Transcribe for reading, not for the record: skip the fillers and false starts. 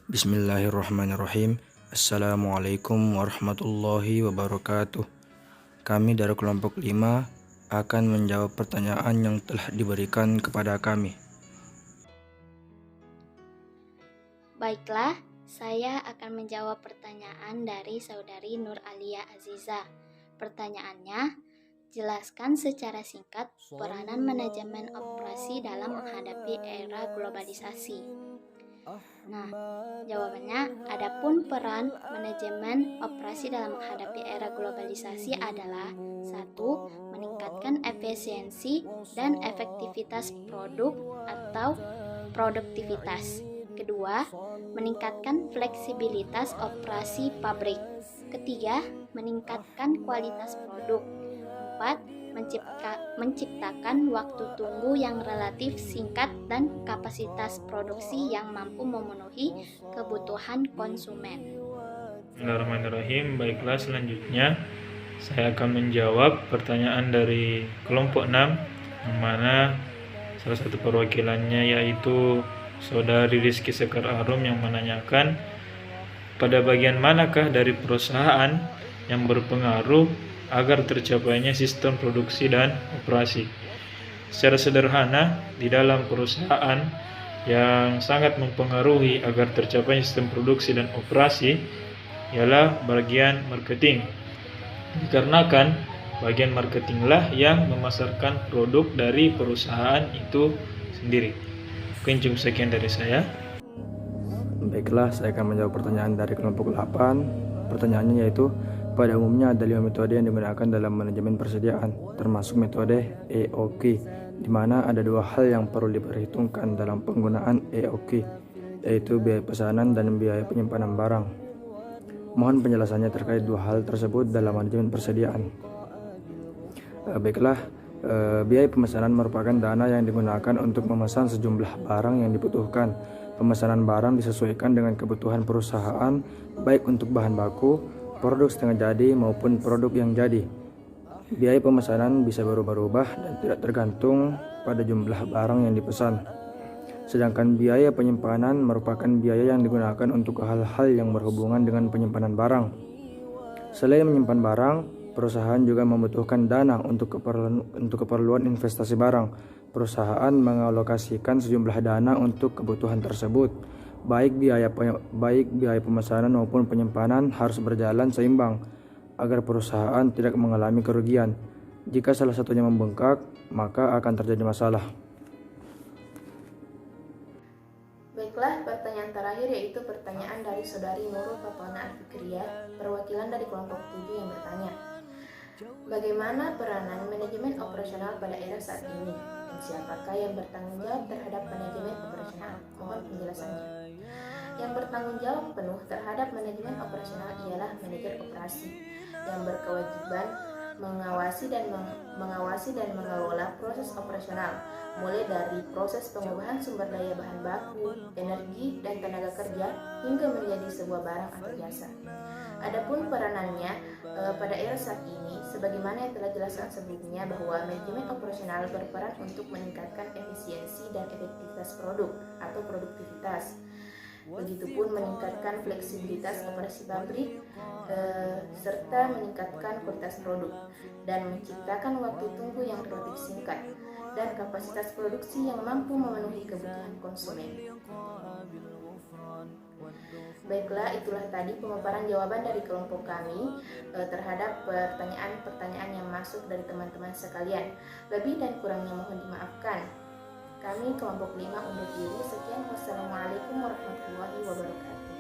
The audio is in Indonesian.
Bismillahirrahmanirrahim. Assalamualaikum warahmatullahi wabarakatuh. Kami dari kelompok 5 akan menjawab pertanyaan yang telah diberikan kepada kami. Baiklah, saya akan menjawab pertanyaan dari saudari Nur Alia Aziza. Pertanyaannya, jelaskan secara singkat peranan manajemen operasi dalam menghadapi era globalisasi. Nah, jawabannya, adapun peran manajemen operasi dalam menghadapi era globalisasi adalah 1. Meningkatkan efisiensi dan efektivitas produk atau produktivitas. Kedua, meningkatkan fleksibilitas operasi pabrik. Ketiga, meningkatkan kualitas produk. 4. Menciptakan waktu tunggu yang relatif singkat dan kapasitas produksi yang mampu memenuhi kebutuhan konsumen. Bismillahirrahmanirrahim. Baiklah, selanjutnya saya akan menjawab pertanyaan dari kelompok 6, yang mana salah satu perwakilannya yaitu Saudari Rizky Sekar Arum yang menanyakan pada bagian manakah dari perusahaan yang berpengaruh agar tercapainya sistem produksi dan operasi. Secara sederhana, di dalam perusahaan yang sangat mempengaruhi agar tercapai sistem produksi dan operasi ialah bagian marketing. Dikarenakan bagian marketinglah yang memasarkan produk dari perusahaan itu sendiri. Mungkin cukup sekian dari saya. Baiklah, saya akan menjawab pertanyaan dari kelompok 8. Pertanyaannya yaitu, pada umumnya ada 5 metode yang digunakan dalam manajemen persediaan, termasuk metode EOQ, di mana ada 2 hal yang perlu diperhitungkan dalam penggunaan EOQ, yaitu biaya pesanan dan biaya penyimpanan barang. Mohon penjelasannya terkait 2 hal tersebut dalam manajemen persediaan. Biaya pemesanan merupakan dana yang digunakan untuk memesan sejumlah barang yang dibutuhkan. Pemesanan barang disesuaikan dengan kebutuhan perusahaan, baik untuk bahan baku, produk setengah jadi maupun produk yang jadi. Biaya pemesanan bisa berubah-ubah dan tidak tergantung pada jumlah barang yang dipesan. Sedangkan biaya penyimpanan merupakan biaya yang digunakan untuk hal-hal yang berhubungan dengan penyimpanan barang. Selain menyimpan barang, perusahaan juga membutuhkan dana untuk keperluan investasi barang. Perusahaan mengalokasikan sejumlah dana untuk kebutuhan tersebut. Baik biaya pemesanan maupun penyimpanan harus berjalan seimbang agar perusahaan tidak mengalami kerugian. Jika salah satunya membengkak, maka akan terjadi masalah. Baiklah, pertanyaan terakhir yaitu pertanyaan dari Saudari Nurul Fatwana Al-Fikriyah, perwakilan dari kelompok 7 yang bertanya, bagaimana peranan manajemen operasional pada era saat ini? Dan siapakah yang bertanggung jawab terhadap manajemen operasional? Mohon penjelasannya. Yang bertanggung jawab penuh terhadap manajemen operasional ialah manajer operasi yang berkewajiban mengawasi dan mengelola proses operasional, mulai dari proses pengubahan sumber daya bahan baku, energi, dan tenaga kerja hingga menjadi sebuah barang atau jasa. Adapun peranannya pada era saat ini, sebagaimana yang telah dijelaskan sebelumnya, bahwa manajemen operasional berperan untuk meningkatkan efisiensi dan efektivitas produk atau produktivitas. Begitupun meningkatkan fleksibilitas operasi pabrik serta meningkatkan kualitas produk dan menciptakan waktu tunggu yang relatif singkat dan kapasitas produksi yang mampu memenuhi kebutuhan konsumen. Baiklah, itulah tadi pemaparan jawaban dari kelompok kami terhadap pertanyaan-pertanyaan yang masuk dari teman-teman sekalian. Lebih dan kurangnya mohon dimaafkan. Kami kelompok 5 undur diri. Sekian, wassalamualaikum warahmatullahi wabarakatuh.